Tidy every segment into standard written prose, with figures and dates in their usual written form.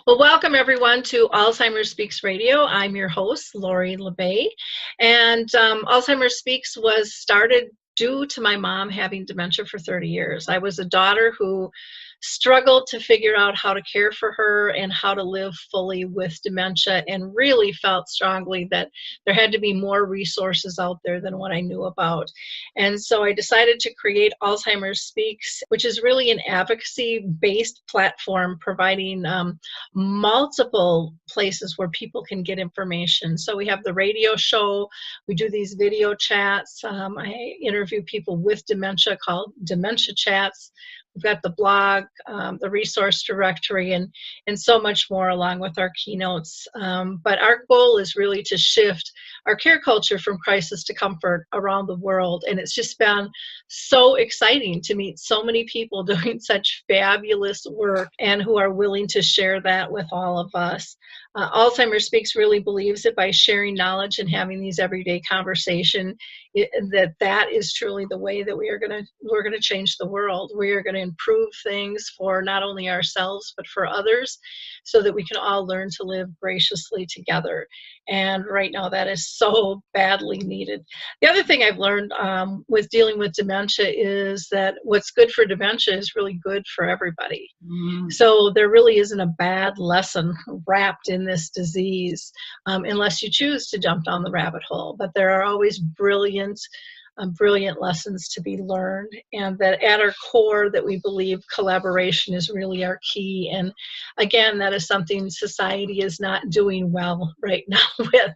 Well, welcome everyone to Alzheimer Speaks Radio. I'm your host, Lori LeBay, and Alzheimer Speaks was started due to my mom having dementia for 30 years. I was a daughter who struggled to figure out how to care for her and how to live fully with dementia, and really felt strongly that there had to be more resources out there than what I knew about. And so I decided to create Alzheimer Speaks, which is really an advocacy-based platform providing multiple places where people can get information. So we have the radio show, we do these video chats, I interview people with dementia called Dementia Chats. We've got the blog, the resource directory, and so much more along with our keynotes. But our goal is really to shift our care culture from crisis to comfort around the world. And it's just been so exciting to meet so many people doing such fabulous work and who are willing to share that with all of us. Alzheimer Speaks really believes that by sharing knowledge and having these everyday conversations, that is truly the way that we're going to change the world. We are going to improve things for not only ourselves but for others, so that we can all learn to live graciously together. And right now that is so badly needed. The other thing I've learned with dealing with dementia is that what's good for dementia is really good for everybody. So there really isn't a bad lesson wrapped in this disease unless you choose to jump down the rabbit hole. But there are always brilliant lessons to be learned, and that at our core that we believe collaboration is really our key. And again, that is something society is not doing well right now with,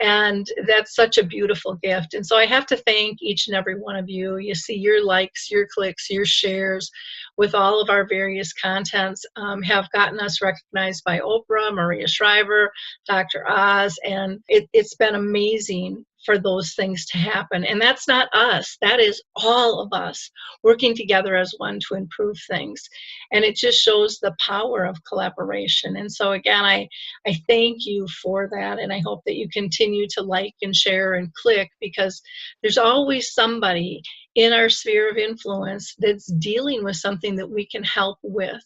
and that's such a beautiful gift. And so I have to thank each and every one of you. You see, your likes, your clicks, your shares with all of our various contents have gotten us recognized by Oprah, Maria Shriver, Dr. Oz, and it's been amazing for those things to happen. And that's not us, that is all of us working together as one to improve things. And it just shows the power of collaboration. And so again, I thank you for that, and I hope that you continue to like and share and click, because there's always somebody in our sphere of influence that's dealing with something that we can help with.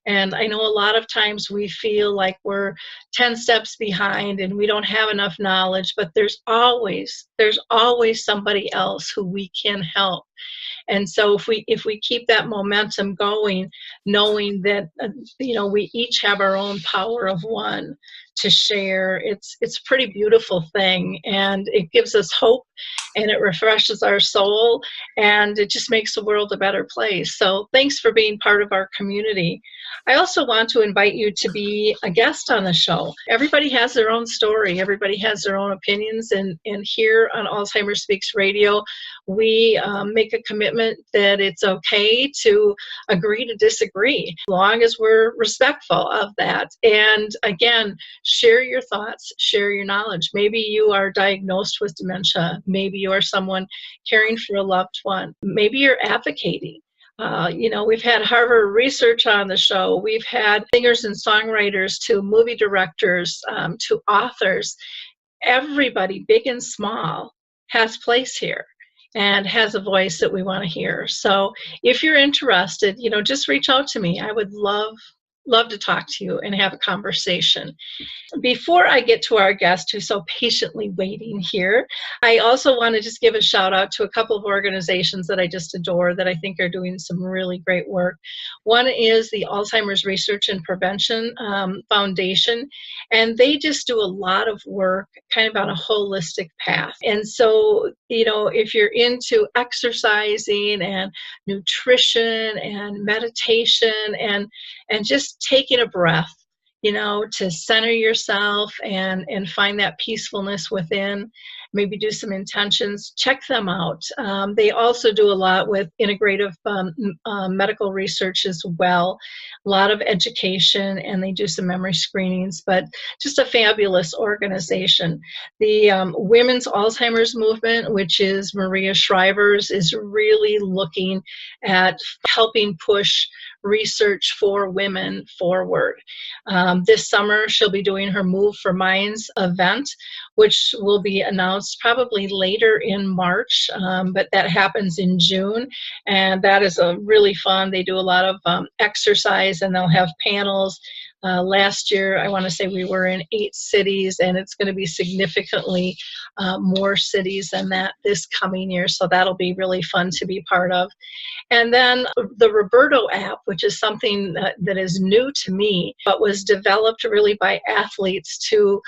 And I know a lot of times we feel like we're 10 steps behind and we don't have enough knowledge, but there's always somebody else who we can help. And so if we keep that momentum going, knowing that we each have our own power of one to share, it's a pretty beautiful thing, and it gives us hope, and it refreshes our soul, and it just makes the world a better place. So thanks for being part of our community. I also want to invite you to be a guest on the show. Everybody has their own story, everybody has their own opinions, and here on Alzheimer Speaks Radio, we make a commitment that it's okay to agree to disagree, as long as we're respectful of that. And again, share your thoughts, share your knowledge. Maybe you are diagnosed with dementia. Maybe you are someone caring for a loved one. Maybe you're advocating. We've had Harvard research on the show. We've had singers and songwriters to movie directors to authors. Everybody, big and small, has place here and has a voice that we want to hear. So if you're interested, just reach out to me. I would love to talk to you and have a conversation. Before I get to our guest who's so patiently waiting here, I also want to just give a shout out to a couple of organizations that I just adore, that I think are doing some really great work. One is the Alzheimer's Research and Prevention Foundation, and they just do a lot of work kind of on a holistic path. And so, if you're into exercising and nutrition and meditation and just taking a breath, to center yourself and find that peacefulness within, maybe do some intentions, check them out. They also do a lot with integrative medical research as well, a lot of education, and they do some memory screenings, but just a fabulous organization. The Women's Alzheimer's Movement, which is Maria Shriver's, is really looking at helping push research for women forward. This summer, she'll be doing her Move for Minds event, which will be announced probably later in March, but that happens in June, and that is a really fun. They do a lot of exercise, and they'll have panels. Last year, I want to say we were in 8 cities, and it's going to be significantly more cities than that this coming year. So that'll be really fun to be part of. And then the Roberto app, which is something that is new to me, but was developed really by athletes to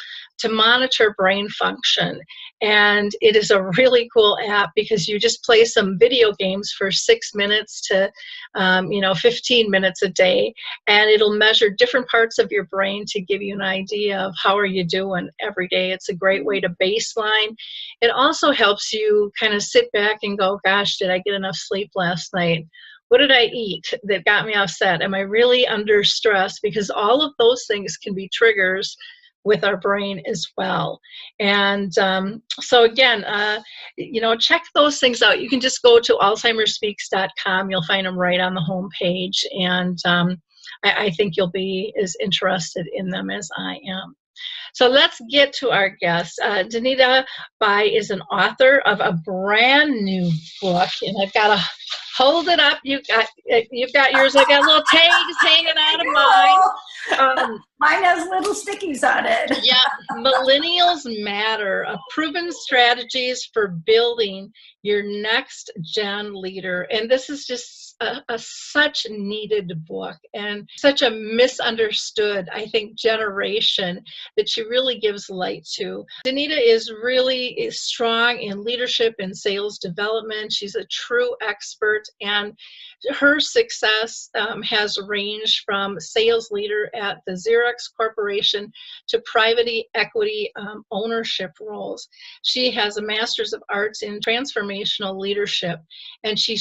monitor brain function. And it is a really cool app because you just play some video games for 6 minutes to 15 minutes a day, and it'll measure different parts of your brain to give you an idea of how are you doing every day. It's a great way to baseline. It also helps you kind of sit back and go, gosh, did I get enough sleep last night? What did I eat that got me upset? Am I really under stress? Because all of those things can be triggers with our brain as well. And so again, check those things out. You can just go to alzheimerspeaks.com. You'll find them right on the home page. And I think you'll be as interested in them as I am. So let's get to our guest. Danita Bye is an author of a brand new book, and I've got to hold it up. You've got yours. I got little tags hanging out of mine. Mine has little stickies on it. Yeah, Millennials Matter, proven strategies for building your next gen leader. And this is just a such needed book and such a misunderstood, I think, generation that she really gives light to. Danita is really strong in leadership and sales development. She's a true expert, and her success has ranged from sales leader at the Xerox Corporation to private equity ownership roles. She has a Master's of Arts in Transformational Leadership, and she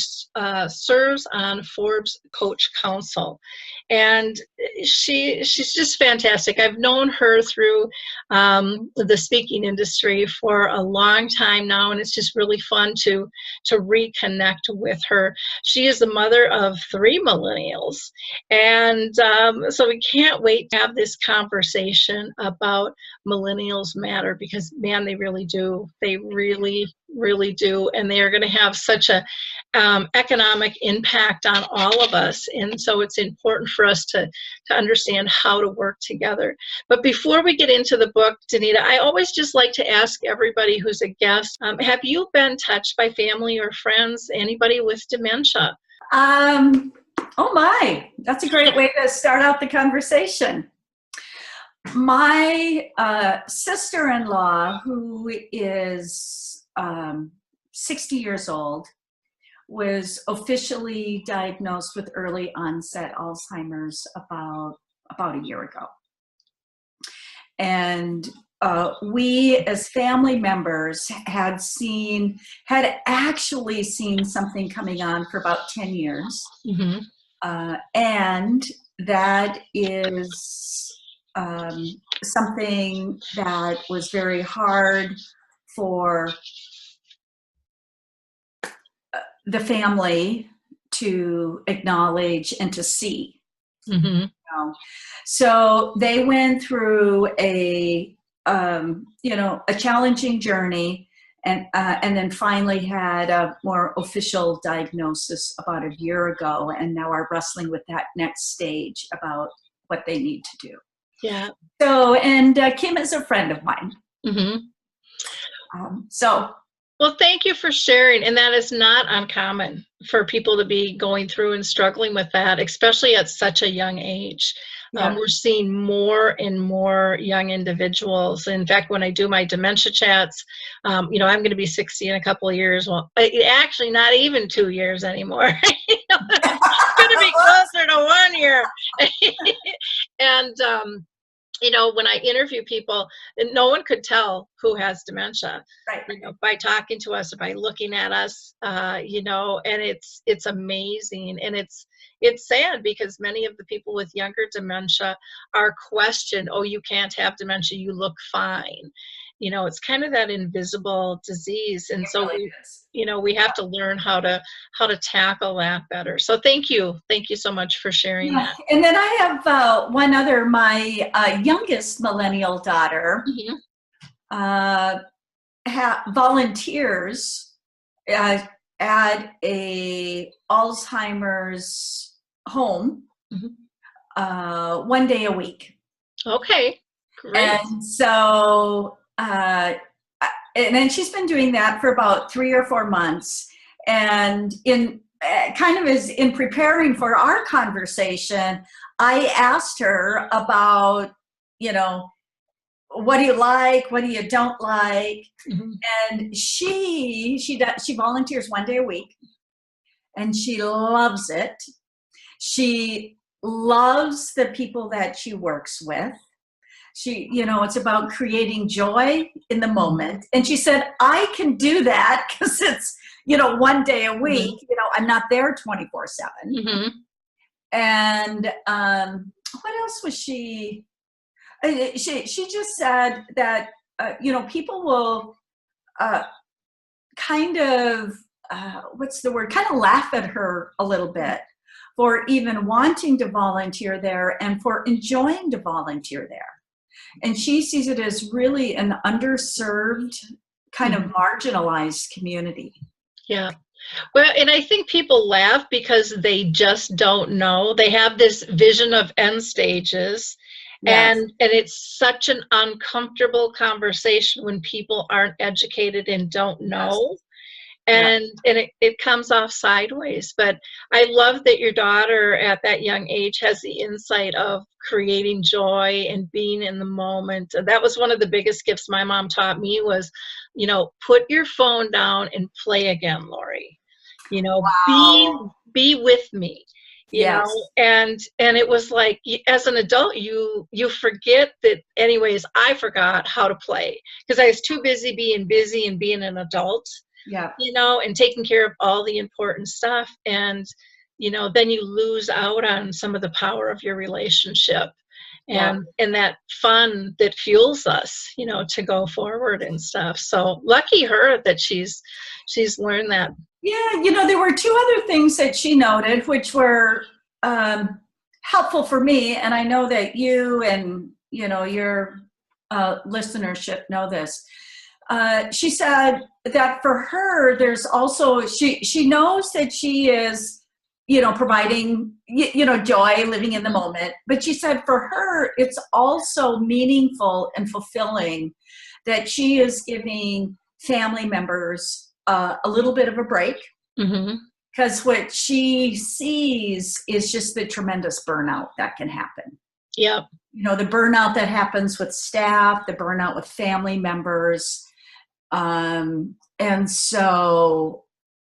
serves on Forbes Coach Council. And she's just fantastic. I've known her through the speaking industry for a long time now, and it's just really fun to reconnect with her. She is the mother of 3 millennials, and so we can't wait to have this conversation about Millennials Matter, because man, they really do. They really do, and they are going to have such a economic impact on all of us. And so it's important for us to understand how to work together. But before we get into the book, Danita, I always just like to ask everybody who's a guest, have you been touched by family or friends, anybody with dementia? Oh my, that's a great way to start out the conversation. My sister-in-law, who is 60 years old, was officially diagnosed with early onset Alzheimer's about a year ago. And we as family members had actually seen something coming on for about 10 years. Mm-hmm. And that is something that was very hard for the family to acknowledge and to see. Mm-hmm. So they went through a challenging journey, and then finally had a more official diagnosis about a year ago, and now are wrestling with that next stage about what they need to do. Yeah. So, and Kim is a friend of mine. Mm-hmm. Well, thank you for sharing. And that is not uncommon for people to be going through and struggling with that, especially at such a young age. Yeah. We're seeing more and more young individuals. In fact, when I do my dementia chats, I'm going to be 60 in a couple of years. Well, actually not even 2 years anymore. It's going to be closer to 1 year. And, when I interview people, no one could tell who has dementia, right? By talking to us or by looking at us, and it's amazing. And it's sad because many of the people with younger dementia are questioned. Oh, you can't have dementia. You look fine. It's kind of that invisible disease. And so we have to learn how to tackle that better. So thank you so much for sharing that. And then I have one other, my youngest millennial daughter, volunteers at a Alzheimer's home. Mm-hmm. one day a week. Okay, great. And so, and then she's been doing that for about 3 or 4 months. And in kind of as in preparing for our conversation, I asked her about, you know, what do you like? What do you don't like? Mhm. And she volunteers one day a week, and she loves it. She loves the people that she works with. She, you know, it's about creating joy in the moment. And she said, I can do that because it's, you know, one day a week. You know, I'm not there 24/7. Mm-hmm. And what else was she? She just said that, you know, people will kind of, what's the word, kind of laugh at her a little bit for even wanting to volunteer there and for enjoying to volunteer there. And she sees it as really an underserved, kind of marginalized community. Yeah. Well, and I think people laugh because they just don't know. They have this vision of end stages. Yes. And it's such an uncomfortable conversation when people aren't educated and don't know. And it comes off sideways. But I love that your daughter at that young age has the insight of creating joy and being in the moment. That was one of the biggest gifts my mom taught me was, you know, put your phone down and play again, Lori. You know, Wow. be with me. You Yes. know, and it was like, as an adult, you forget that. Anyways, I forgot how to play because I was too busy and being an adult. Yeah. You know, and taking care of all the important stuff. And, you know, then you lose out on some of the power of your relationship and that fun that fuels us, you know, to go forward and stuff. So lucky her that she's learned that. Yeah, you know, there were 2 other things that she noted, which were helpful for me. And I know that you and, you know, your listenership know this. She said that for her, there's also, she knows that she is, you know, providing, you know, joy, living in the moment. But she said for her, it's also meaningful and fulfilling that she is giving family members a little bit of a break. Because what she sees is just the tremendous burnout that can happen. Yep. You know, the burnout that happens with staff, the burnout with family members. And so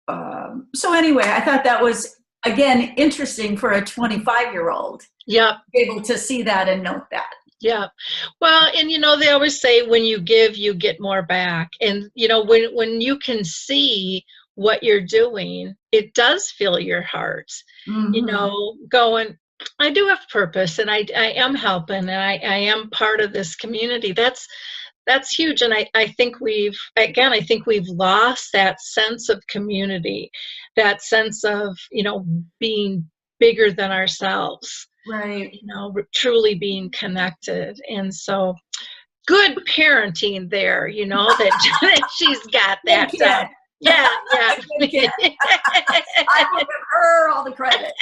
anyway, I thought that was, again, interesting for a 25-year-old. Yep. Able to see that and note that. Yeah. Well, and you know, they always say when you give, you get more back. And, you know, when you can see what you're doing, it does fill your heart, you know, going, I do have purpose and I am helping and I am part of this community. That's huge. And I think we've lost that sense of community, that sense of, you know, being bigger than ourselves. Right. You know, truly being connected. And so good parenting there, you know, that she's got that. Yeah. I will give her all the credit.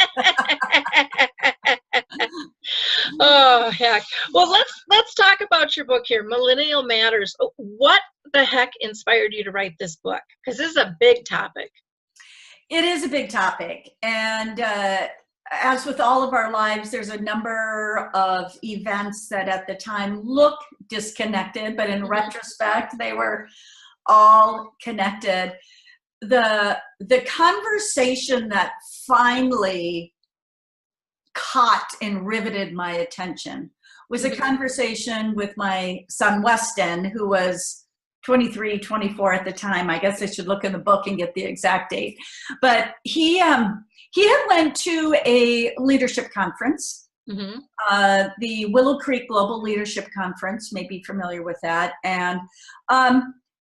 Oh, heck. Well, let's talk about your book here, Millennial Matters. What the heck inspired you to write this book? Because this is a big topic. It is a big topic. And as with all of our lives, there's a number of events that at the time look disconnected, but in retrospect, they were all connected. The conversation that finally caught and riveted my attention was a conversation with my son, Weston, who was 23, 24 at the time. I guess I should look in the book and get the exact date. But he had went to a leadership conference, the Willow Creek Global Leadership Conference, may be familiar with that. And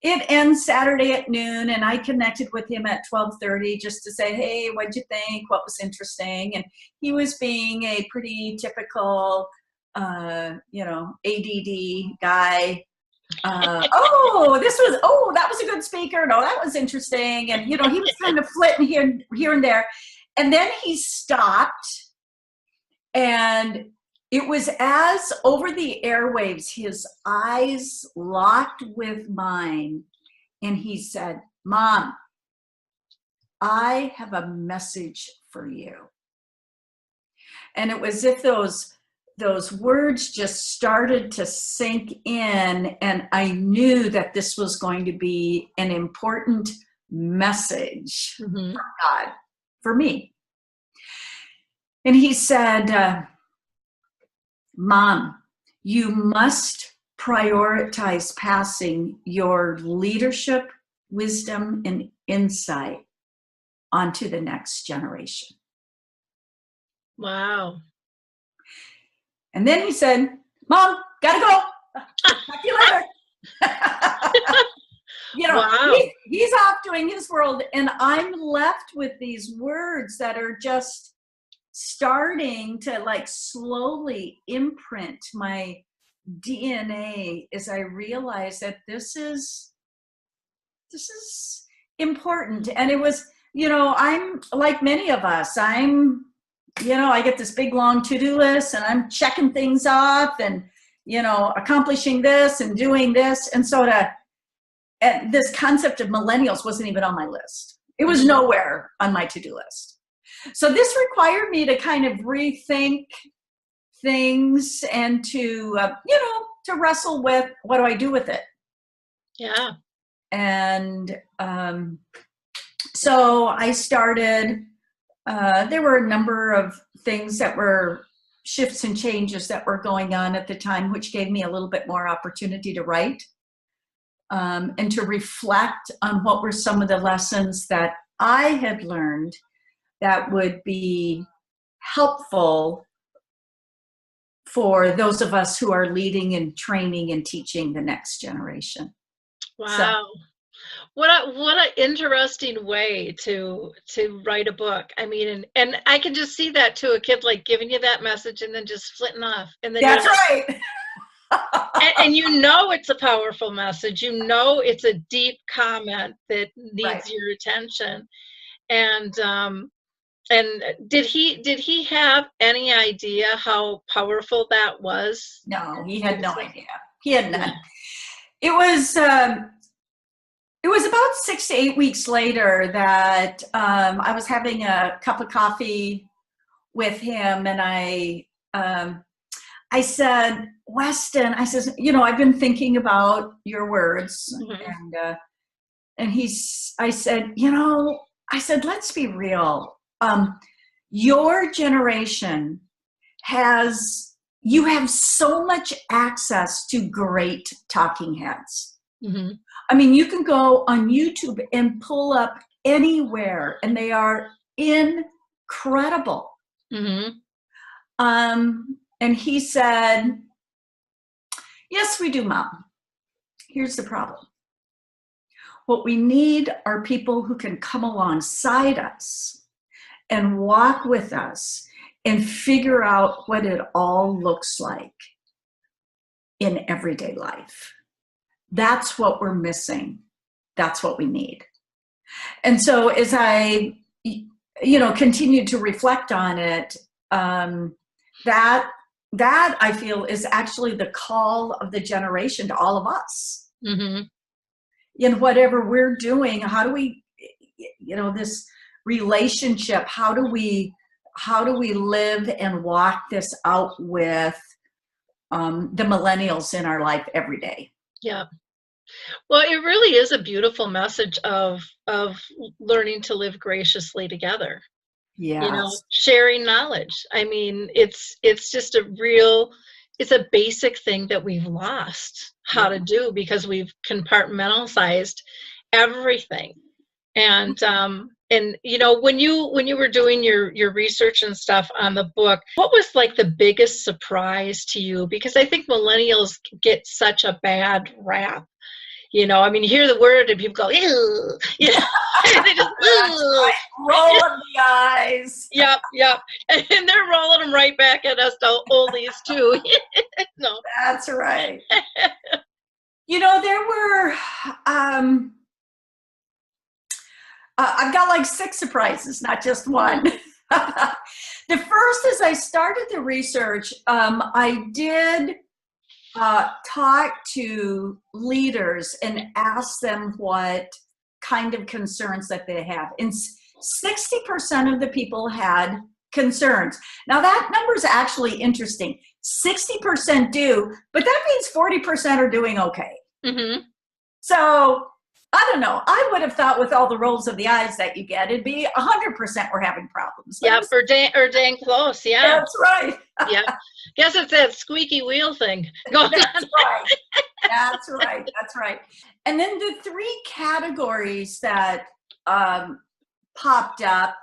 it ends Saturday at noon, and I connected with him at 12:30 just to say, hey, what'd you think? What was interesting? And he was being a pretty typical, you know, ADD guy. That was a good speaker. No, that was interesting. And, you know, he was kind of flitting here and there. And then he stopped And it was as over the airwaves, his eyes locked with mine, and he said, "Mom, I have a message for you." And it was as if those words just started to sink in, and I knew that this was going to be an important message Mm-hmm. from God for me. And he said, "Mom, you must prioritize passing your leadership, wisdom, and insight onto the next generation." Wow. And then he said, "Mom, gotta go. Talk to you later." Wow. He's off doing his world, and I'm left with these words that are just starting to like slowly imprint my DNA as I realize that this is important. And it was, I'm like many of us, I get this big long to-do list, and I'm checking things off and, accomplishing this and doing this. And so and this concept of millennials wasn't even on my list. It was nowhere on my to-do list. So this required me to kind of rethink things and to wrestle with, what do I do with it? Yeah. And so I started, there were a number of things that were shifts and changes that were going on at the time, which gave me a little bit more opportunity to write and to reflect on what were some of the lessons that I had learned that would be helpful for those of us who are leading and training and teaching the next generation. Wow. So, what an interesting way to write a book. I mean, and I can just see that too, a kid like giving you that message and then just flitting off. And then that's right. and it's a powerful message. It's a deep comment that needs your attention. And did he have any idea how powerful that was? No, he had no idea. He had none. It was about 6 to 8 weeks later that I was having a cup of coffee with him, and I said, "Weston," I says, "I've been thinking about your words," and I said, "Let's be real. Your generation you have so much access to great talking heads. Mm-hmm. I mean, you can go on YouTube and pull up anywhere, and they are incredible." Mm-hmm. And he said, "Yes, we do, Mom. Here's the problem. What we need are people who can come alongside us and walk with us and figure out what it all looks like in everyday life. That's what we're missing. That's what we need." And so as I, continued to reflect on it, that I feel is actually the call of the generation to all of us. Mm-hmm. In whatever we're doing, how do we, this relationship, how do we live and walk this out with the millennials in our life every day? Yeah. Well, it really is a beautiful message of learning to live graciously together. Yes. Sharing knowledge. I mean, it's just it's a basic thing that we've lost how to do because we've compartmentalized everything. And when you were doing your research and stuff on the book, what was like the biggest surprise to you? Because I think millennials get such a bad rap. You hear the word and people go, ew. Yeah. They just rolling the eyes. Yep. And they're rolling them right back at us, the oldies too. No. That's right. There were, I've got like 6 surprises, not just one. The first, as I started the research, I did talk to leaders and ask them what kind of concerns that they have. And 60% of the people had concerns. Now that number is actually interesting. 60% do, but that means 40% are doing okay. Mm-hmm. So I don't know. I would have thought with all the rolls of the eyes that you get, it'd be 100% we're having problems. Yeah, or dang close. Yeah. That's right. Yeah. Guess it's that squeaky wheel thing going That's on. right. That's right. That's right. And then the three categories that popped up.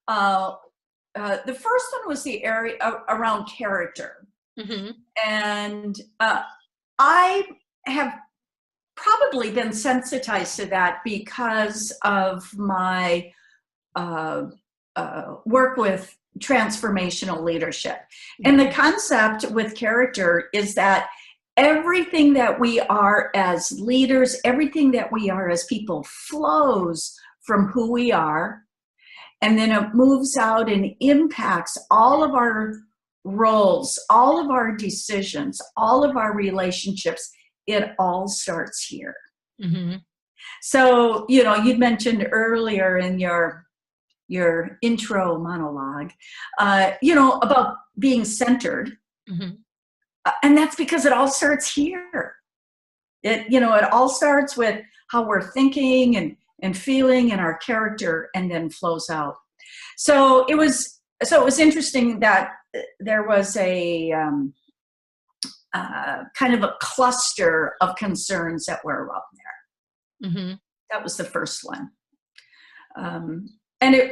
The first one was the area around character. Mm-hmm. And I have probably been sensitized to that because of my work with transformational leadership. And the concept with character is that everything that we are as leaders, everything that we are as people flows from who we are. And then it moves out and impacts all of our roles, all of our decisions, all of our relationships. It all starts here. Mm-hmm. So, you'd mentioned earlier in your intro monologue, about being centered. Mm-hmm. And that's because it all starts here. It all starts with how we're thinking and feeling and our character, and then flows out. So it was interesting that there was a kind of a cluster of concerns that were out there. Mm-hmm. That was the first one. And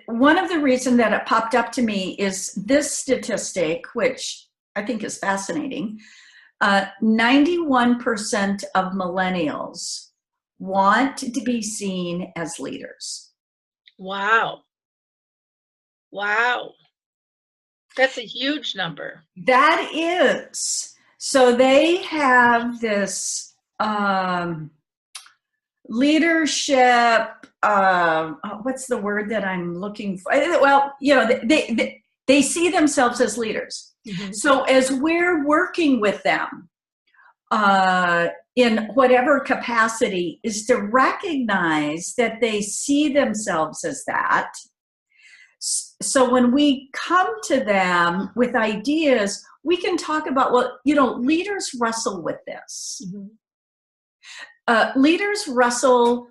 one of the reasons that it popped up to me is this statistic, which I think is fascinating. 91% of millennials want to be seen as leaders. Wow. That's a huge number. That is. So they have this leadership, what's the word that I'm looking for? Well, they see themselves as leaders. Mm-hmm. So as we're working with them in whatever capacity, is to recognize that they see themselves as that. So when we come to them with ideas, we can talk about, leaders wrestle with this. Mm-hmm. Leaders wrestle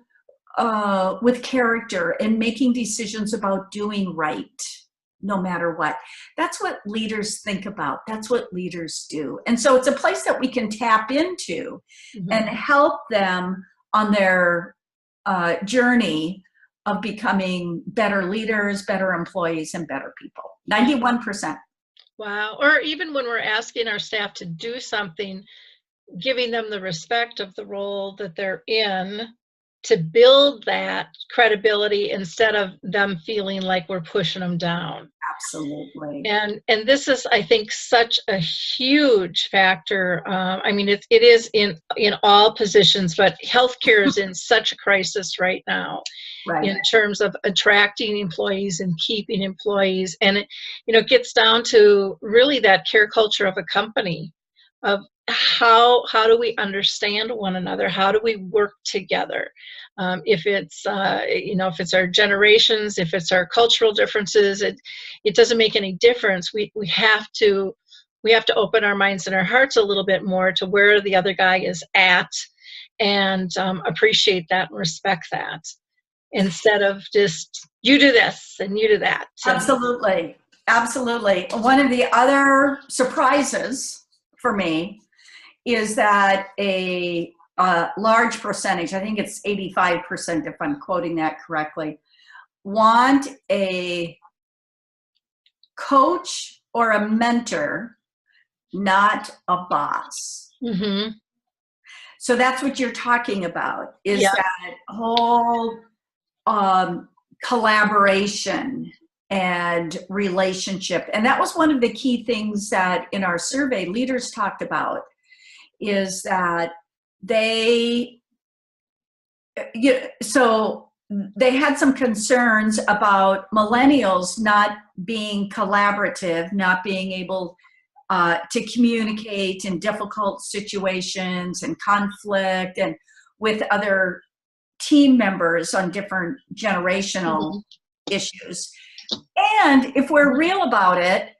with character and making decisions about doing right, no matter what. That's what leaders think about. That's what leaders do. And so it's a place that we can tap into mm-hmm. and help them on their journey of becoming better leaders, better employees, and better people. 91%. Wow. Or even when we're asking our staff to do something, giving them the respect of the role that they're in to build that credibility instead of them feeling like we're pushing them down. Absolutely. And this is, I think, such a huge factor. It is in all positions, but healthcare is in such a crisis right now, right, in terms of attracting employees and keeping employees. And it gets down to really that care culture of a company, of how do we understand one another? How do we work together? If it's our generations, if it's our cultural differences, it doesn't make any difference. We have to open our minds and our hearts a little bit more to where the other guy is at, and appreciate that and respect that, instead of just you do this and you do that. Absolutely. One of the other surprises for me is that a large percentage, I think it's 85% if I'm quoting that correctly, want a coach or a mentor, not a boss. Mm-hmm. So that's what you're talking about, is that whole collaboration and relationship. And that was one of the key things that in our survey leaders talked about, is that so they had some concerns about millennials not being collaborative, not being able to communicate in difficult situations and conflict and with other team members on different generational issues. And if we're real about it,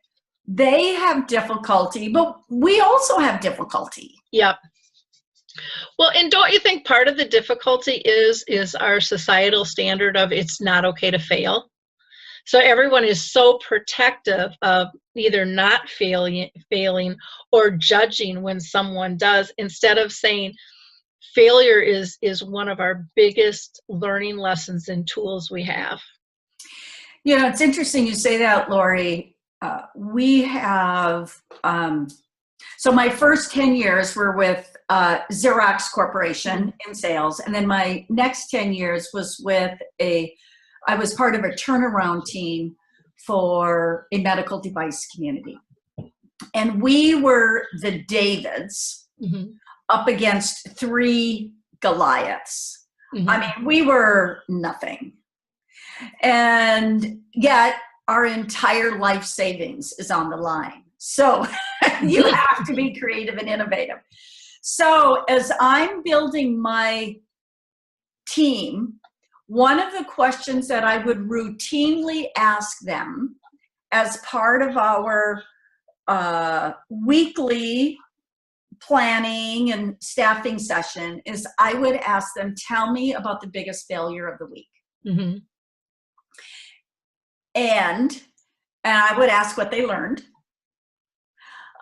they have difficulty, but we also have difficulty. Yep. Well, and don't you think part of the difficulty is our societal standard of it's not okay to fail? So everyone is so protective of either not failing or judging when someone does, instead of saying failure is one of our biggest learning lessons and tools we have. You know, it's interesting you say that, Lori. We have, so my first 10 years were with Xerox Corporation in sales. And then my next 10 years was with I was part of a turnaround team for a medical device community. And we were the Davids up against 3 Goliaths. I mean, we were nothing. And yet our entire life savings is on the line. So you have to be creative and innovative. So as I'm building my team, one of the questions that I would routinely ask them as part of our weekly planning and staffing session is I would ask them, tell me about the biggest failure of the week. And I would ask what they learned.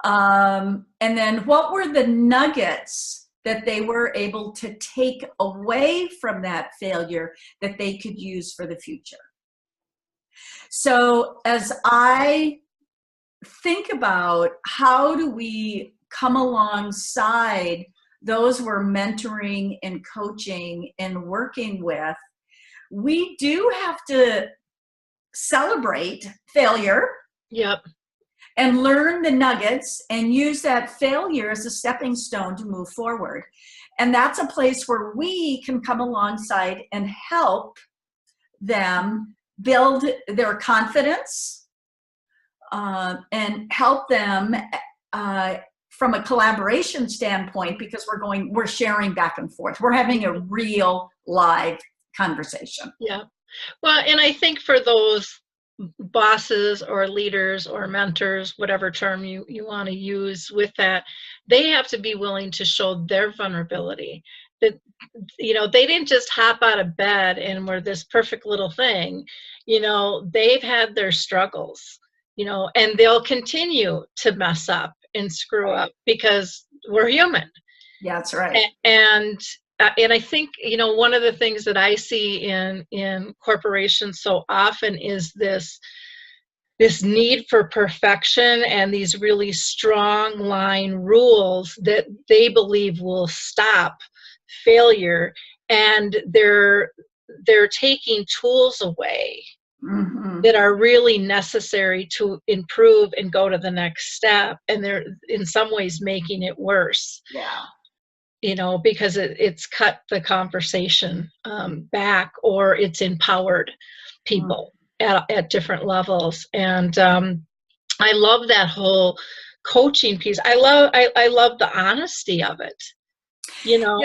And then what were the nuggets that they were able to take away from that failure that they could use for the future. So as I think about how do we come alongside those we're mentoring and coaching and working with, we do have to celebrate failure. Yep. And learn the nuggets and use that failure as a stepping stone to move forward. And that's a place where we can come alongside and help them build their confidence and help them from a collaboration standpoint, because we're sharing back and forth. We're having a real live conversation. Yeah. Well, and I think for those bosses or leaders or mentors, whatever term you want to use with that, they have to be willing to show their vulnerability. That, you know, they didn't just hop out of bed and were this perfect little thing. You know, they've had their struggles, you know, and they'll continue to mess up and screw up because we're human. Yeah, that's right. And I think, you know, one of the things that I see in corporations so often is this need for perfection and these really strong line rules that they believe will stop failure, and they're taking tools away that are really necessary to improve and go to the next step, and they're in some ways making it worse. Yeah. You know, because it's cut the conversation back, or it's empowered people at different levels. And I love that whole coaching piece. I love the honesty of it. You know,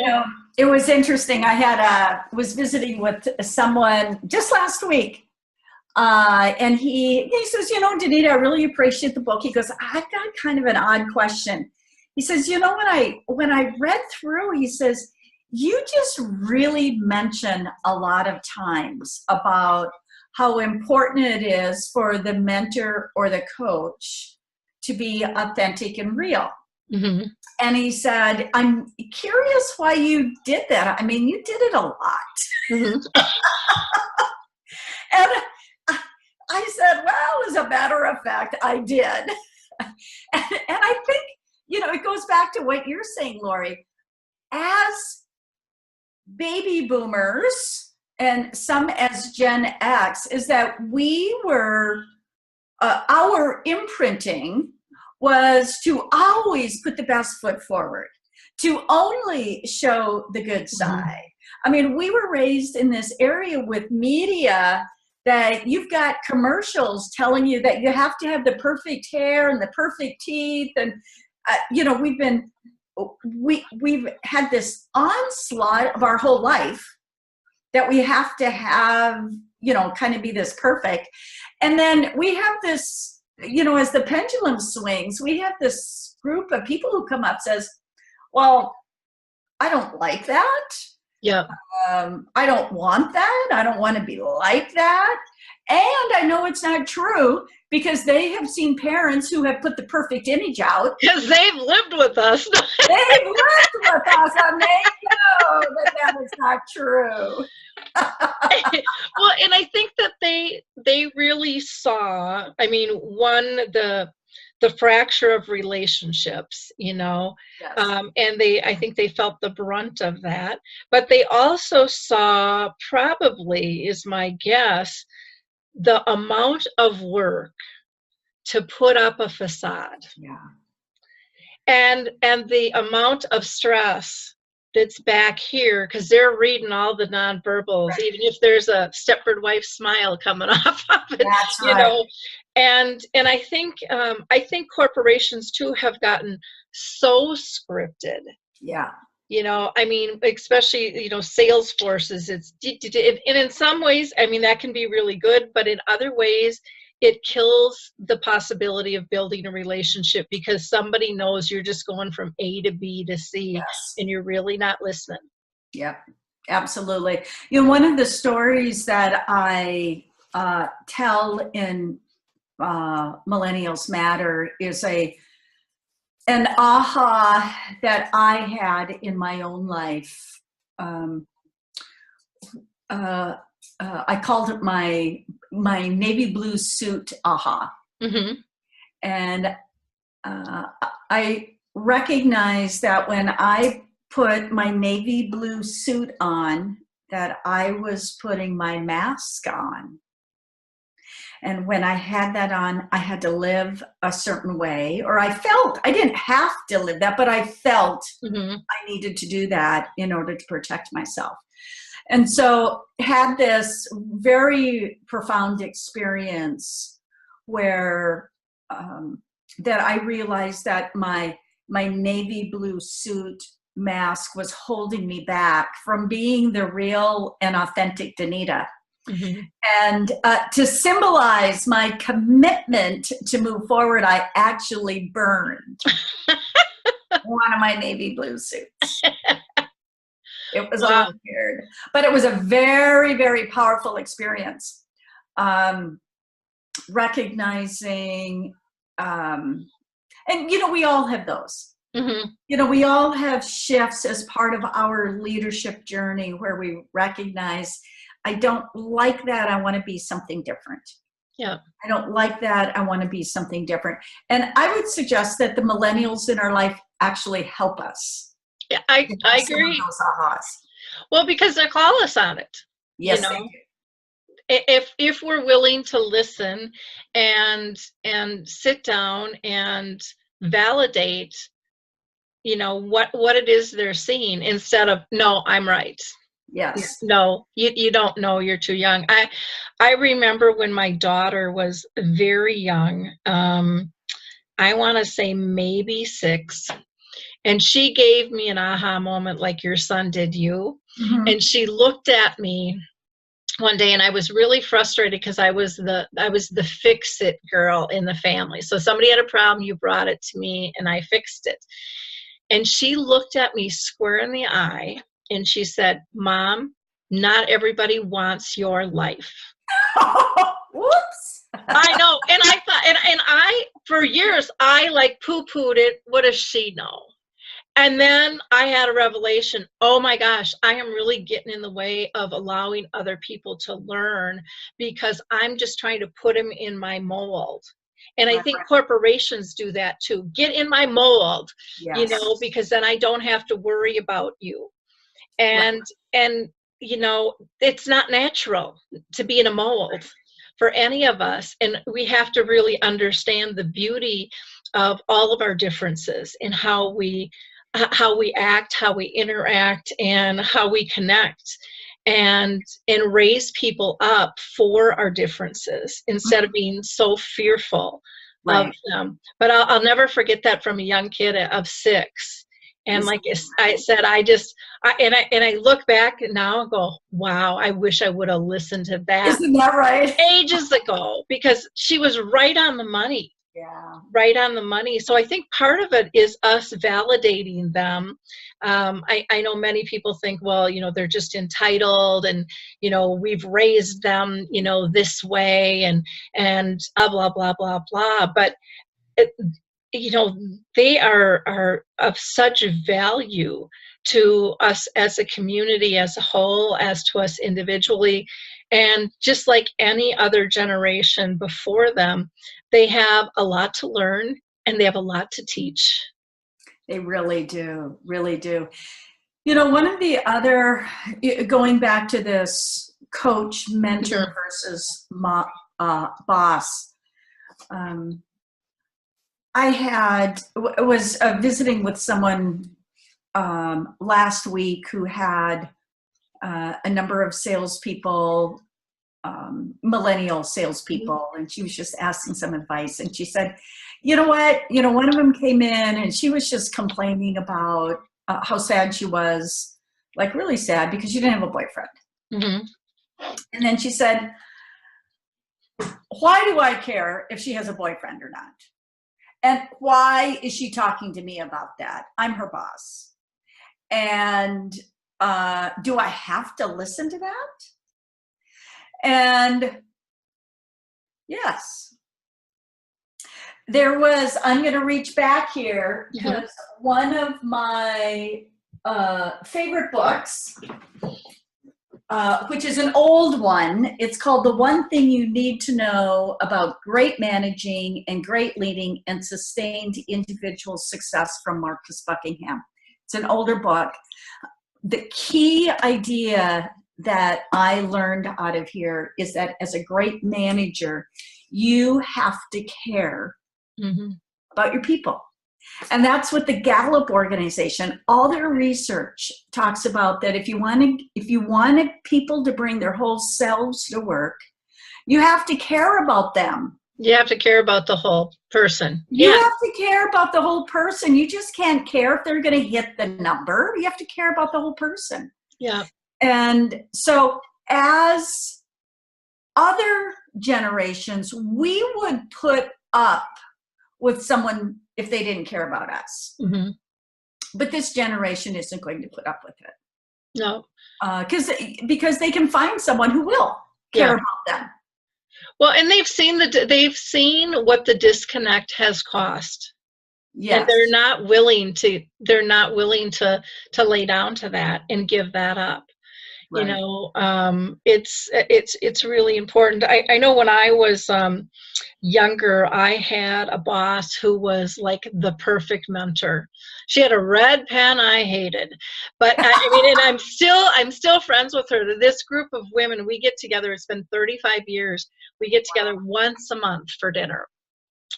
it was interesting. I was visiting with someone just last week, and he says, you know, Danita, I really appreciate the book. He goes, I've got kind of an odd question. He says, you know, when I read through, he says, you just really mention a lot of times about how important it is for the mentor or the coach to be authentic and real. And he said, I'm curious why you did that. I mean, you did it a lot. And I said, well, as a matter of fact, I did. And I think, you know, it goes back to what you're saying, Lori. As baby boomers and some as Gen X, is that we were, our imprinting was to always put the best foot forward, to only show the good side. I mean, we were raised in this area with media that you've got commercials telling you that you have to have the perfect hair and the perfect teeth. And, you know, we've had this onslaught of our whole life that we have to have, you know, kind of be this perfect. And then we have this, you know, as the pendulum swings, we have this group of people who come up says, well, I don't like that. Yeah. I don't want that. I don't want to be like that. And I know it's not true because they have seen parents who have put the perfect image out. Because they've lived with us. They've lived with us, and they know that that is not true. Well, and I think that they really saw, I mean, one, the fracture of relationships, you know, Yes. and I think they felt the brunt of that, but they also saw, probably is my guess, the amount of work to put up a facade. Yeah. And the amount of stress that's back here, because they're reading all the nonverbals, right, even if there's a Stepford wife smile coming off of it. That's right. You know, and I think corporations too have gotten so scripted. Yeah. You know, I mean, especially, you know, sales forces, and in some ways, I mean, that can be really good, but in other ways, it kills the possibility of building a relationship because somebody knows you're just going from A to B to C. Yes. And you're really not listening. Yep, absolutely. You know, one of the stories that I tell in Millennials Matter is an aha that I had in my own life. I called it my navy blue suit aha. Mm-hmm. And I recognized that when I put my navy blue suit on, that I was putting my mask on. And when I had that on, I had to live a certain way, or I didn't have to live that, but I felt I needed to do that in order to protect myself. And so had this very profound experience where that I realized that my navy blue suit mask was holding me back from being the real and authentic Danita. Mm-hmm. And to symbolize my commitment to move forward, I actually burned one of my navy blue suits. It was all weird, but it was a very, very powerful experience. Recognizing, and you know, we all have those. Mm-hmm. You know, we all have shifts as part of our leadership journey where we recognize, I don't like that. I want to be something different. Yeah. I don't like that. I want to be something different. And I would suggest that the millennials in our life actually help us. Yeah, I agree. Those ahas. Well, because they call us on it. Yes, you know? If we're willing to listen and sit down and validate, you know, what it is they're seeing instead of, no, I'm right. Yes. No, you don't know, you're too young. I remember when my daughter was very young, I want to say maybe 6. And she gave me an aha moment like your son did you. Mm-hmm. And she looked at me one day, and I was really frustrated because I was the fix-it girl in the family. So somebody had a problem, you brought it to me, and I fixed it. And she looked at me square in the eye, and she said, Mom, not everybody wants your life. Whoops. I know. And I thought, and I, for years, I like poo-pooed it. What does she know? And then I had a revelation. Oh my gosh, I am really getting in the way of allowing other people to learn because I'm just trying to put them in my mold. And I think corporations do that too. Get in my mold, yes. You know, because then I don't have to worry about you. And you know, it's not natural to be in a mold for any of us. And we have to really understand the beauty of all of our differences and how we how we act, how we interact, and how we connect, and raise people up for our differences instead of being so fearful of Right. them. But I'll never forget that from a young kid of 6. And like I said, I look back now and go, wow, I wish I would have listened to that. Isn't that right? Ages ago, because she was right on the money. Yeah. Right on the money. So I think part of it is us validating them. I know many people think, well, they're just entitled, and, we've raised them, this way, and blah, blah, blah, blah. But, it, they are of such value to us as a community as a whole, as to us individually. And just like any other generation before them, they have a lot to learn and they have a lot to teach. They really do, really do. One of the other, going back to this coach, mentor versus boss, I was visiting with someone last week who had a number of salespeople, millennial salespeople, and she was just asking some advice. And she said, you know what? One of them came in and she was just complaining about how sad she was, like really sad, because she didn't have a boyfriend. Mm-hmm. And then she said, why do I care if she has a boyfriend or not? And why is she talking to me about that? I'm her boss. And do I have to listen to that? And yes, I'm going to reach back here because one of my favorite books, which is an old one, it's called The One Thing You Need to Know About Great Managing and Great Leading and Sustained Individual Success, from Marcus Buckingham. It's an older book. The key idea that I learned out of here is that as a great manager, you have to care about your people. And that's what the Gallup organization, all their research talks about, that if you wanted people to bring their whole selves to work, you have to care about them. You have to care about the whole person. You have to care about the whole person. You just can't care if they're going to hit the number. You have to care about the whole person. Yeah. And so as other generations, we would put up with someone if they didn't care about us. Mm-hmm. But this generation isn't going to put up with it. No. Because they can find someone who will care about them. Well, and they've seen what the disconnect has cost. Yes. And they're not willing to lay down to that and give that up. Right. It's really important. I know when I was younger, I had a boss who was like the perfect mentor. She had a red pen I hated, but and I'm still friends with her. This group of women, we get together. It's been 35 years. We get together once a month for dinner,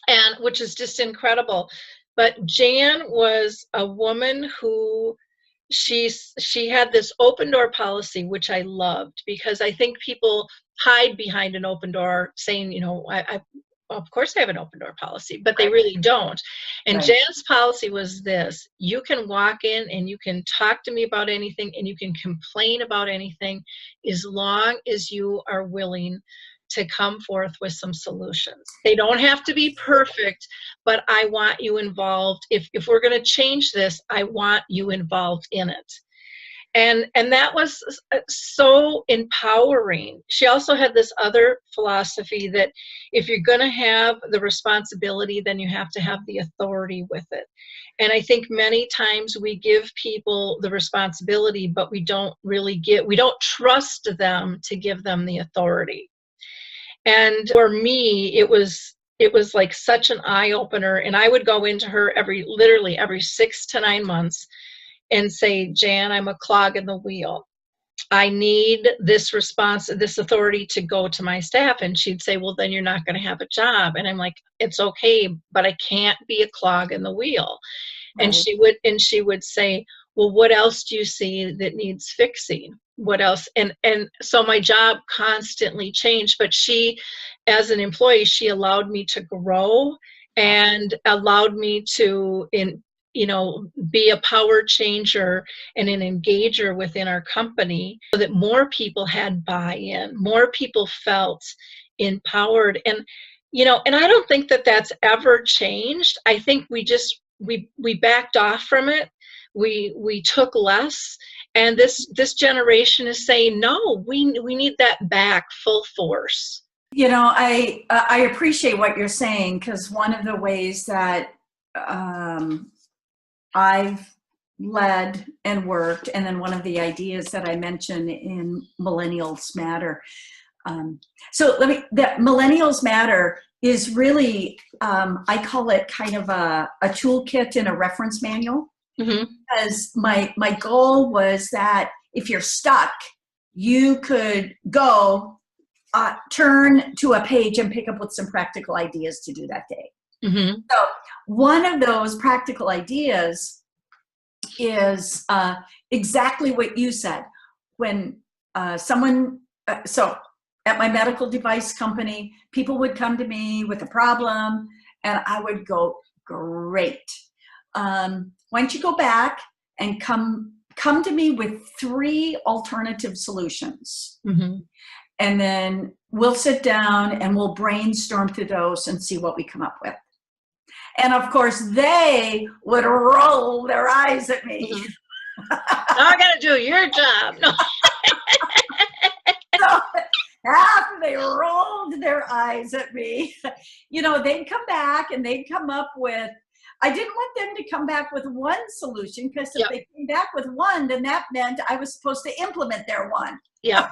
and which is just incredible. But Jan was a woman who she had this open door policy, which I loved, because I think people hide behind an open door saying, of course I have an open door policy, but they really don't. And Jan's policy was this: you can walk in and you can talk to me about anything and you can complain about anything, as long as you are willing to come forth with some solutions. They don't have to be perfect, but I want you involved. If we're going to change this, I want you involved in it. And that was so empowering. She also had this other philosophy that if you're going to have the responsibility, then you have to have the authority with it. And I think many times we give people the responsibility, but we don't trust them to give them the authority. And for me, it was like such an eye-opener. And I would go into her literally every 6 to 9 months and say, Jan, I'm a clog in the wheel. I need this authority to go to my staff. And she'd say, well, then you're not going to have a job. And I'm like, it's okay, but I can't be a clog in the wheel. And Right. she would say, well, what else do you see that needs fixing? What else? And so my job constantly changed, but she, as an employee, she allowed me to grow and allowed me to be a power changer and an engager within our company, so that more people had buy-in, more people felt empowered. And I don't think that that's ever changed. I think we backed off from it. We took less, and this generation is saying, no, we need that back full force. I appreciate what you're saying, because one of the ways that I've led and worked, and then one of the ideas that I mentioned in Millennials Matter. The Millennials Matter is really, I call it kind of a toolkit and a reference manual. Mm-hmm. Because my goal was that if you're stuck, you could go turn to a page and pick up with some practical ideas to do that day. Mm-hmm. So one of those practical ideas is exactly what you said. When so at my medical device company, people would come to me with a problem, and I would go, great. Why don't you go back and come to me with 3 alternative solutions? Mm-hmm. And then we'll sit down and we'll brainstorm through those and see what we come up with. And of course, they would roll their eyes at me. Mm-hmm. Now I got to do your job. No. So after they rolled their eyes at me, they'd come back and they'd come up with, I didn't want them to come back with one solution, because if they came back with one, then that meant I was supposed to implement their one. Yeah.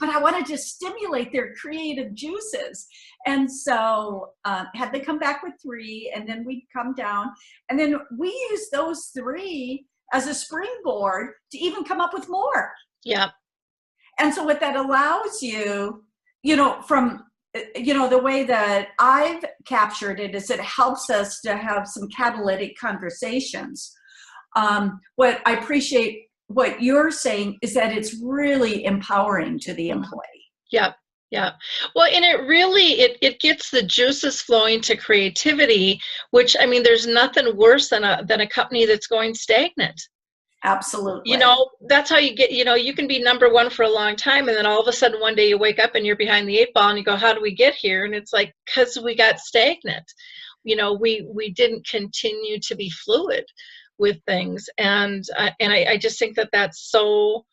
But I wanted to stimulate their creative juices. And so had they come back with 3, and then we'd come down, and then we use those 3 as a springboard to even come up with more. Yeah. And so what that allows you, from the way that I've captured it is it helps us to have some catalytic conversations. What I appreciate what you're saying is that it's really empowering to the employee. Yeah. Yeah. Well, and it really, it gets the juices flowing to creativity, which, I mean, there's nothing worse than a company that's going stagnant. Absolutely. That's how you get, you can be number 1 for a long time, and then all of a sudden one day you wake up and you're behind the 8 ball and you go, how do we get here? And it's like, because we got stagnant. We didn't continue to be fluid with things. And I just think that that's so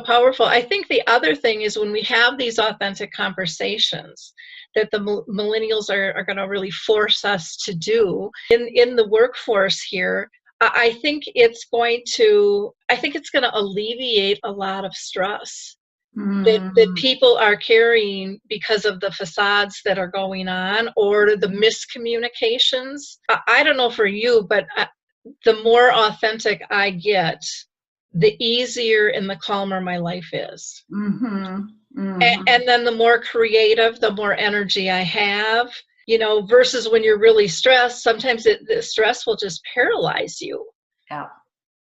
powerful. I think the other thing is, when we have these authentic conversations that the millennials are going to really force us to do in the workforce here, I think it's going to alleviate a lot of stress that people are carrying because of the facades that are going on, or the miscommunications. I don't know for you, but the more authentic I get, the easier and the calmer my life is. Mm-hmm. Mm-hmm. And then the more creative, the more energy I have. Versus when you're really stressed, sometimes the stress will just paralyze you. Yeah.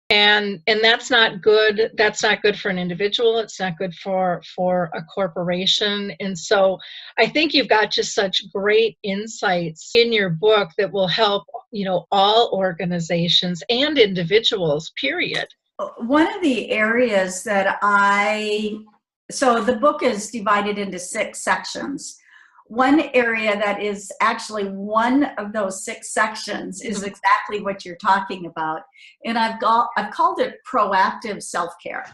And that's not good. That's not good for an individual. It's not good for a corporation. And so I think you've got just such great insights in your book that will help, all organizations and individuals, period. One of the areas that so the book is divided into 6 sections. One area that is actually one of those 6 sections is exactly what you're talking about. And I've called it proactive self-care.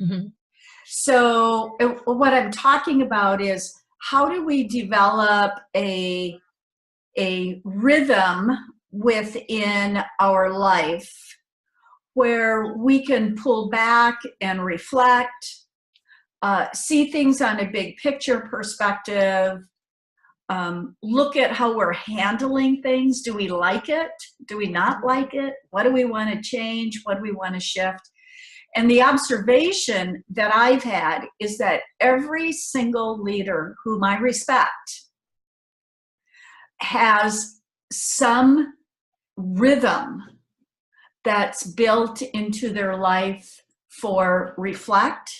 Mm-hmm. So what I'm talking about is, how do we develop a rhythm within our life where we can pull back and reflect, see things on a big picture perspective, look at how we're handling things. Do we like it? Do we not like it? What do we want to change? What do we want to shift? And the observation that I've had is that every single leader whom I respect has some rhythm that's built into their life for reflect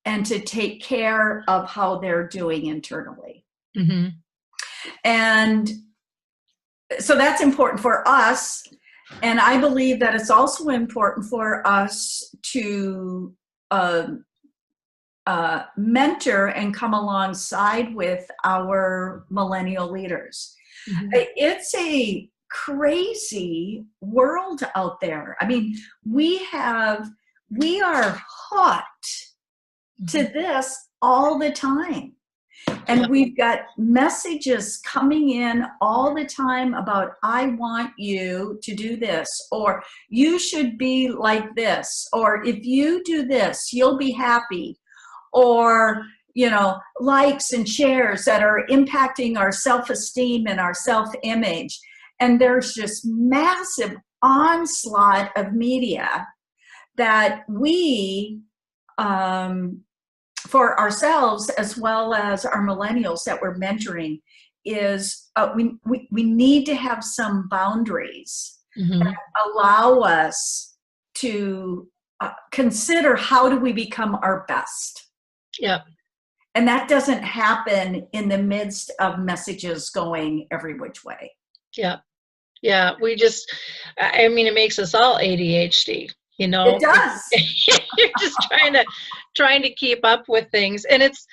and to take care of how they're doing internally. Mm-hmm. And so that's important for us. And I believe that it's also important for us to mentor and come alongside with our millennial leaders. Mm-hmm. It's a crazy world out there. I mean, we are hooked to this all the time. And we've got messages coming in all the time about, I want you to do this, or you should be like this, or if you do this, you'll be happy, or, you know, likes and shares that are impacting our self-esteem and our self-image. And there's just massive onslaught of media that we, for ourselves as well as our millennials that we're mentoring, is we need to have some boundaries that allow us to consider, how do we become our best? Yeah. And that doesn't happen in the midst of messages going every which way. Yeah. Yeah. We just, I mean, it makes us all ADHD, you know. It does. You're just trying to keep up with things. And it's,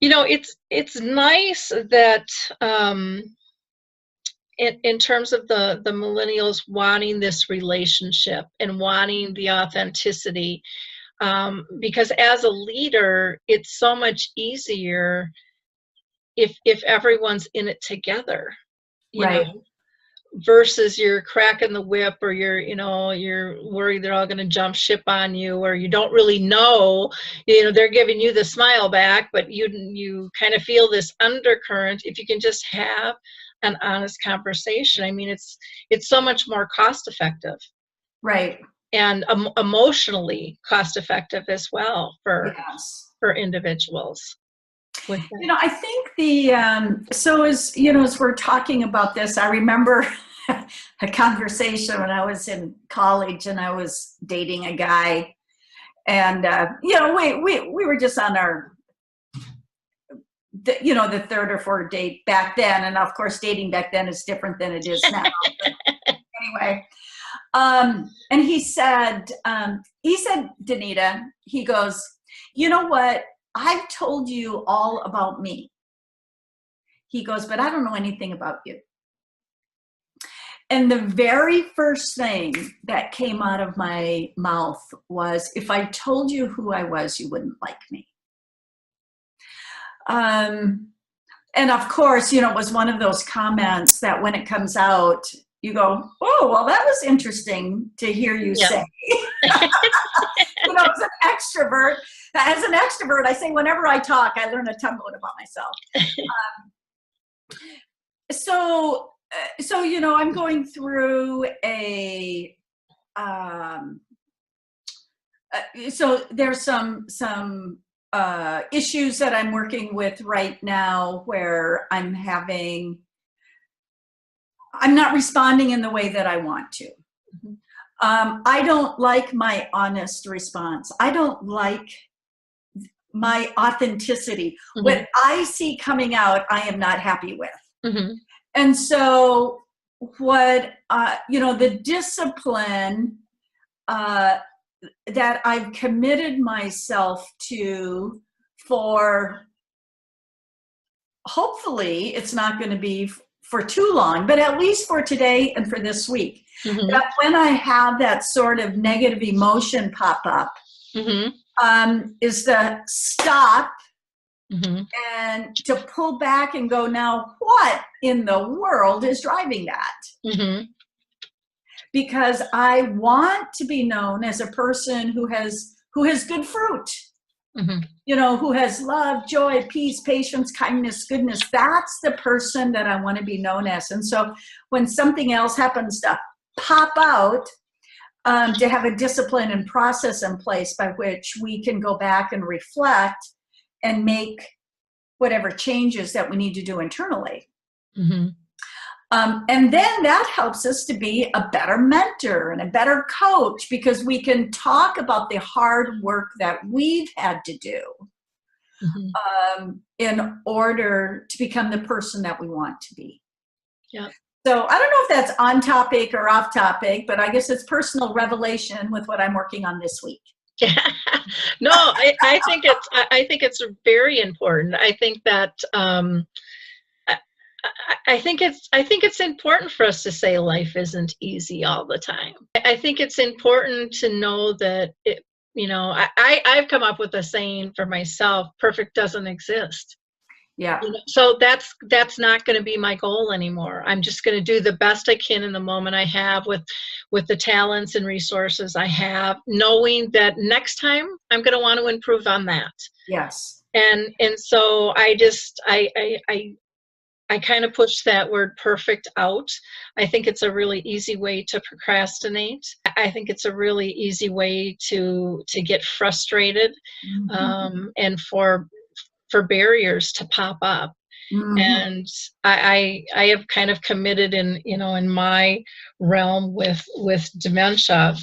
you know, it's nice that in terms of the millennials wanting this relationship and wanting the authenticity, because as a leader, it's so much easier if everyone's in it together, you know, versus you're cracking the whip, or you're worried they're all going to jump ship on you, or you don't really know, you know, they're giving you the smile back, but you kind of feel this undercurrent. If you can just have an honest conversation, I mean, it's so much more cost effective, right, and emotionally cost effective as well for individuals. You know, I think so as, you know, as we're talking about this, I remember a conversation when I was in college and I was dating a guy, and you know, we were just on our, you know, the third or fourth date back then, and of course dating back then is different than it is now. Anyway, and he said, Danita, he goes, you know what? I've told you all about me. He goes, but I don't know anything about you. And the very first thing that came out of my mouth was, if I told you who I was, you wouldn't like me. And of course, you know, it was one of those comments that when it comes out, you go, oh, well, that was interesting to hear you say. You know, as an extrovert, I say whenever I talk, I learn a ton more about myself. So, you know, I'm going through so there's some issues that I'm working with right now where I'm not responding in the way that I want to. I don't like my honest response. I don't like my authenticity. What I see coming out, I am not happy with. And so what, you know, the discipline that I've committed myself to, for hopefully it's not going to be for too long, but at least for today and for this week, that when I have that sort of negative emotion pop up, is to stop and to pull back and go, now what in the world is driving that? Because I want to be known as a person who has good fruit, you know, who has love, joy, peace, patience, kindness, goodness. That's the person that I want to be known as. And so when something else happens to pop out, to have a discipline and process in place by which we can go back and reflect and make whatever changes that we need to do internally. And then that helps us to be a better mentor and a better coach, because we can talk about the hard work that we've had to do in order to become the person that we want to be. Yeah. So I don't know if that's on topic or off topic, but I guess it's personal revelation with what I'm working on this week. No, I think it's very important. I think that I think it's important for us to say life isn't easy all the time. I think it's important to know that I've come up with a saying for myself: perfect doesn't exist. Yeah. So that's not going to be my goal anymore. I'm just going to do the best I can in the moment I have with the talents and resources I have, knowing that next time I'm going to want to improve on that. Yes. And so I kind of push that word perfect out. I think it's a really easy way to procrastinate. I think it's a really easy way to get frustrated, and for barriers to pop up. And I have kind of committed in my realm with dementia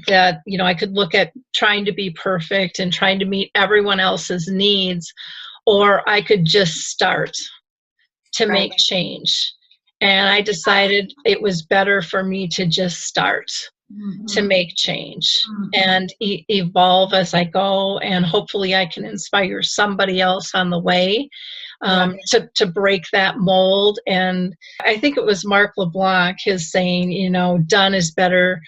that, I could look at trying to be perfect and trying to meet everyone else's needs, or I could just start to make change. And I decided it was better for me to just start to make change and evolve as I go. And hopefully I can inspire somebody else on the way to break that mold. And I think it was Mark LeBlanc, his saying, done is better.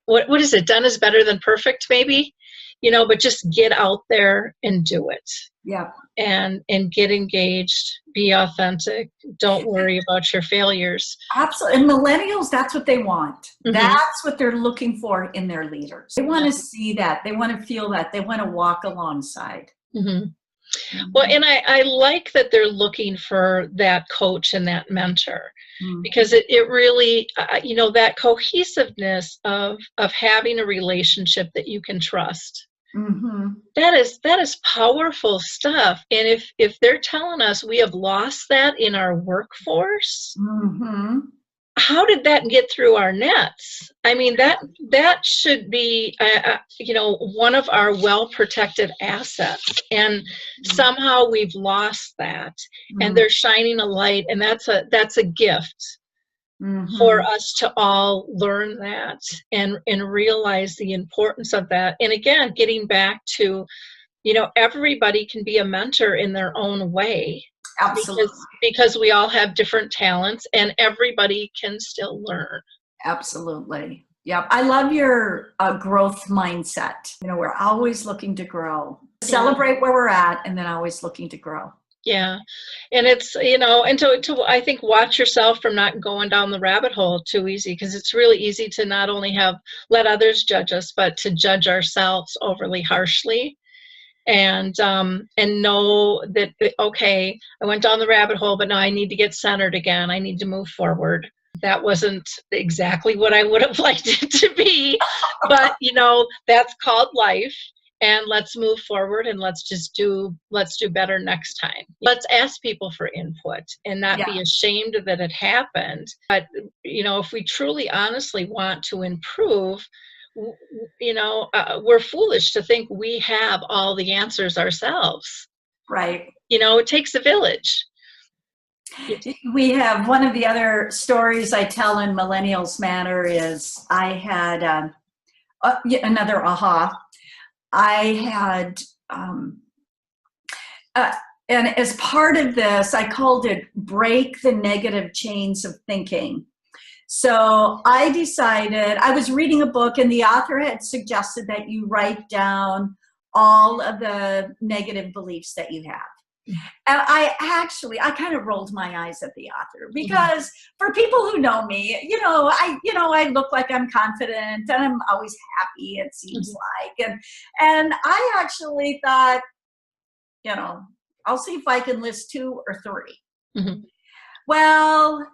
What is it? Done is better than perfect, maybe, but just get out there and do it. Yeah. And get engaged, be authentic. Don't worry about your failures. Absolutely. And millennials, that's what they want. That's what they're looking for in their leaders. They want to see that. They want to feel that. They want to walk alongside. Well, and I like that they're looking for that coach and that mentor, because it really, that cohesiveness of having a relationship that you can trust. That is powerful stuff. And if they're telling us we have lost that in our workforce, how did that get through our nets? I mean, that should be one of our well-protected assets, and somehow we've lost that. And they're shining a light, and that's a gift. For us to all learn that and realize the importance of that. And again, getting back to, everybody can be a mentor in their own way. Absolutely. Because we all have different talents and everybody can still learn. Absolutely. Yep. I love your growth mindset. We're always looking to grow. Celebrate where we're at, and then always looking to grow. Yeah. And it's, and to I think watch yourself from not going down the rabbit hole too easy, because it's really easy to not only let others judge us, but to judge ourselves overly harshly. And know that, okay, I went down the rabbit hole, but now I need to get centered again. I need to move forward. That wasn't exactly what I would have liked it to be, but that's called life. And let's move forward, and let's do better next time. Let's ask people for input and not be ashamed that it happened. But, if we truly, honestly want to improve, we're foolish to think we have all the answers ourselves. Right. It takes a village. We have one of the other stories I tell in Millennials Matter is I had another aha. I had, and as part of this, I called it break the negative chains of thinking. So I decided, I was reading a book, and the author had suggested that you write down all of the negative beliefs that you have. And I kind of rolled my eyes at the author, because for people who know me, I look like I'm confident and I'm always happy, it seems like. And I actually thought, I'll see if I can list 2 or 3. Well,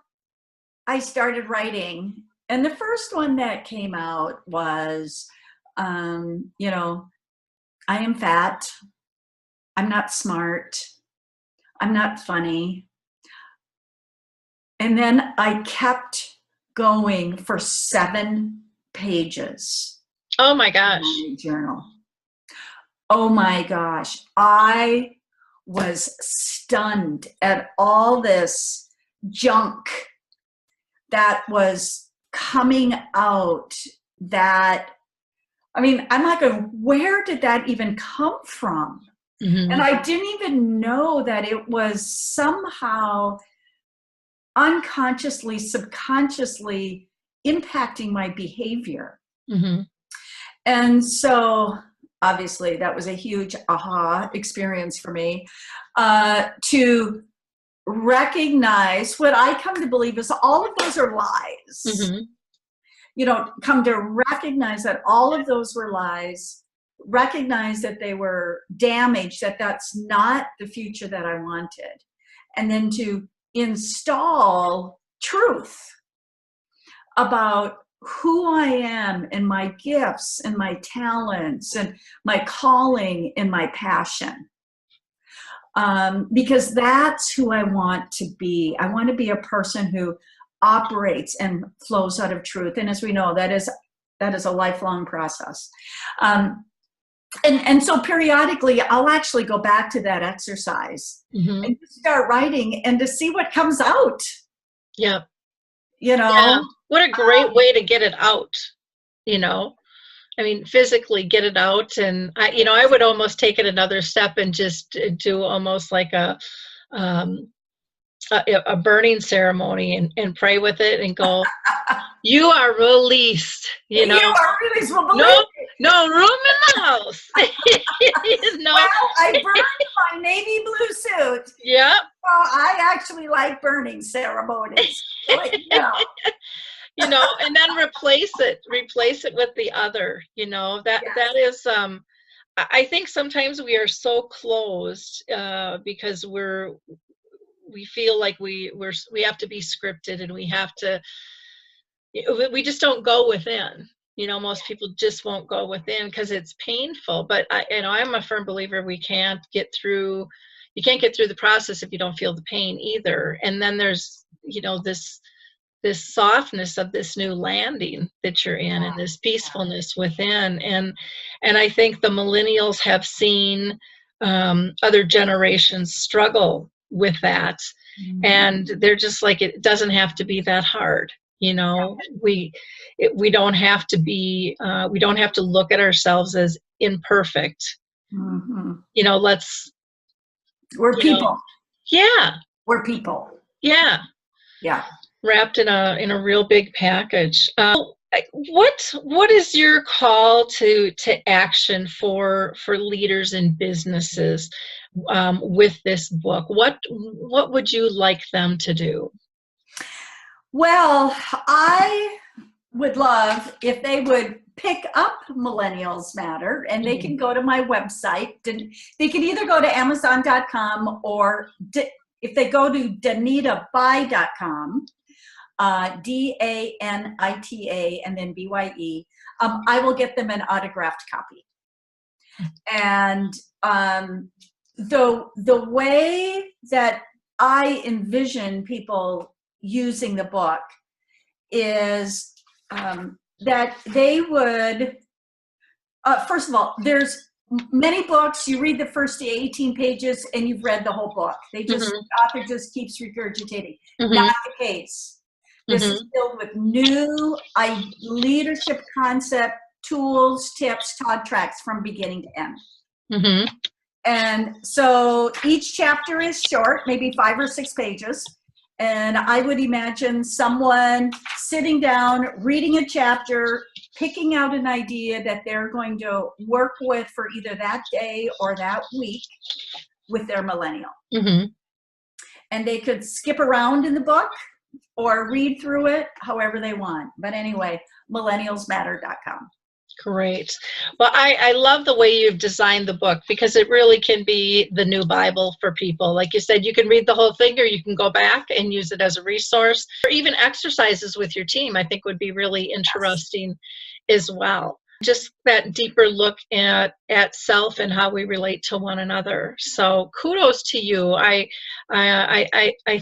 I started writing, and the first one that came out was, I am fat. I'm not smart. I'm not funny. And then I kept going for 7 pages. Oh my gosh. In my journal. Oh my gosh. I was stunned at all this junk that was coming out that, I mean, I'm like, where did that even come from? Mm-hmm. And I didn't even know that it was somehow unconsciously, subconsciously impacting my behavior. Mm-hmm. And so obviously that was a huge aha experience for me, to recognize what I come to believe is all of those are lies. Mm-hmm. You know, come to recognize that all of those were lies, recognize that they were damaged, that that's not the future that I wanted. And then to install truth about who I am and my gifts and my talents and my calling and my passion. Because that's who I want to be. I want to be a person who operates and flows out of truth. And as we know, that is a lifelong process. And so periodically I'll actually go back to that exercise Mm-hmm. and start writing and to see what comes out. Yeah. You know, Yeah. What a great way to get it out, you know. I mean, physically get it out. And I would almost take it another step and just do almost like a burning ceremony and pray with it and go, you are released, you know. You are released. Well, no room in the house. No. Well, I burned my navy blue suit. Yeah. So I actually like burning ceremonies. You know, and then replace it with the other, you know, that is, I think sometimes we are so closed, because we feel like we have to be scripted, and we just don't go within. You know, most people just won't go within because it's painful. But I'm a firm believer you can't get through the process if you don't feel the pain either. And then there's, you know, this softness of this new landing that you're in, and this peacefulness within. And I think the millennials have seen other generations struggle with that. Mm-hmm. And they're just like, it doesn't have to be that hard. You know, we don't have to be, we don't have to look at ourselves as imperfect. Mm-hmm. You know, we're people. Yeah. We're people. Yeah. Yeah. Wrapped in a real big package. What is your call to action for leaders in businesses with this book? What would you like them to do? Well, I would love if they would pick up Millennials Matter, and they can go to my website. They can either go to Amazon.com, or if they go to DanitaBye.com, DANITA and then BYE, I will get them an autographed copy. And the way that I envision people using the book is that they would, first of all, there's many books, you read the first 18 pages and you've read the whole book. They just, the author just keeps regurgitating. Not the case. This is filled with new leadership concept, tools, tips, talk tracks from beginning to end. And so each chapter is short, maybe 5 or 6 pages. And I would imagine someone sitting down, reading a chapter, picking out an idea that they're going to work with for either that day or that week with their millennial. And they could skip around in the book or read through it however they want. But anyway, millennialsmatter.com. Great. Well, I love the way you've designed the book, because it really can be the new Bible for people. Like you said, you can read the whole thing, or you can go back and use it as a resource, or even exercises with your team, I think would be really interesting as well. just that deeper look at self and how we relate to one another. So kudos to you. I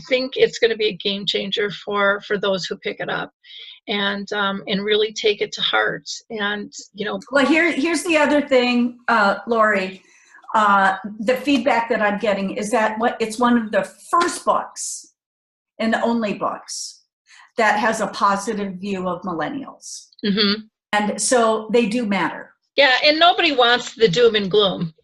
think it's going to be a game changer for those who pick it up and really take it to heart. And well, here's the other thing, Lori. The feedback that I'm getting is that it's one of the first books and the only books that has a positive view of millennials. Mm-hmm. And so they do matter. Yeah, and nobody wants the doom and gloom.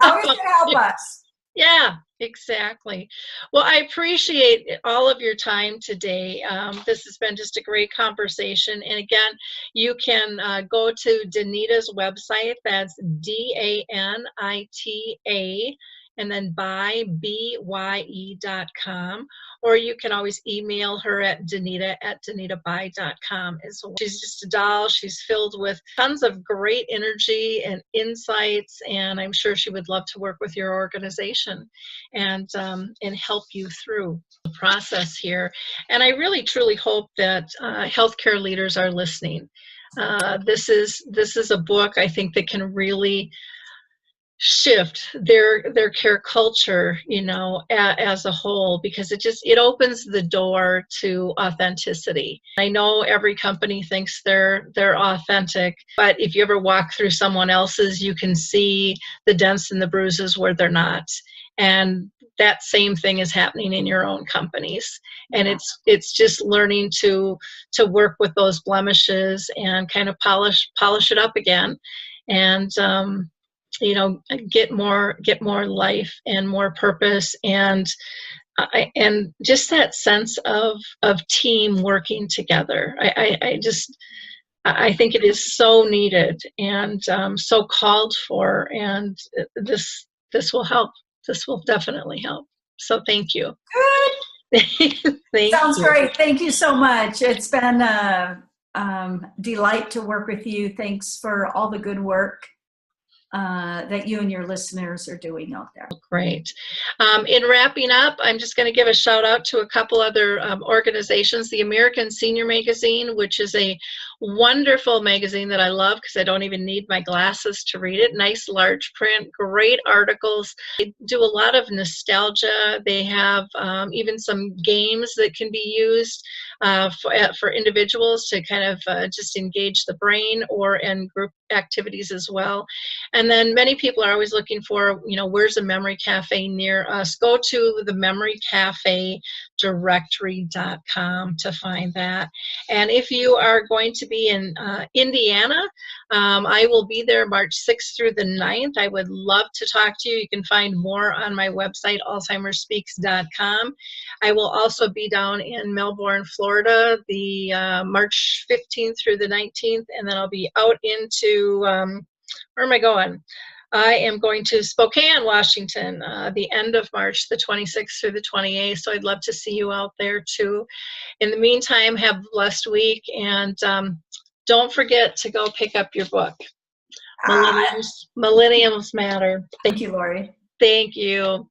How does it help us? Yeah, exactly. Well, I appreciate all of your time today. This has been just a great conversation. And again, you can go to Danita's website. That's DANITA, and then Bye, BYE.com. Or you can always email her at Danita@DanitaBye.com. And so she's just a doll. She's filled with tons of great energy and insights, and I'm sure she would love to work with your organization and help you through the process here. And I really, truly hope that healthcare leaders are listening. This is a book I think that can really shift their care culture, as a whole, because it opens the door to authenticity. I know every company thinks they're authentic, but if you ever walk through someone else's, you can see the dents and the bruises where they're not. And that same thing is happening in your own companies. And it's just learning to work with those blemishes and kind of polish it up again, and get more life and more purpose, and just that sense of team working together. I think it is so needed and so called for, and this will help. This will definitely help. So thank you. Good. Sounds great. Thank you so much. It's been a delight to work with you. Thanks for all the good work that you and your listeners are doing out there. Great. In wrapping up, I'm just going to give a shout out to a couple other organizations. The American Senior Magazine, which is a wonderful magazine that I love because I don't even need my glasses to read it. Nice large print, great articles. They do a lot of nostalgia. They have even some games that can be used for individuals to kind of just engage the brain, and group activities as well. And then many people are always looking for, where's a memory cafe near us? Go to the memorycafedirectory.com to find that. And if you are going to be in Indiana, I will be there March 6th through the 9th. I would love to talk to you. You can find more on my website, alzheimerspeaks.com. I will also be down in Melbourne, Florida, the March 15th through the 19th, and then I'll be out into, where am I going? I am going to Spokane, Washington, the end of March, the 26th through the 28th. So I'd love to see you out there too. In the meantime, have a blessed week, and don't forget to go pick up your book, Millennials Matter. Thank you, Lori. Thank you.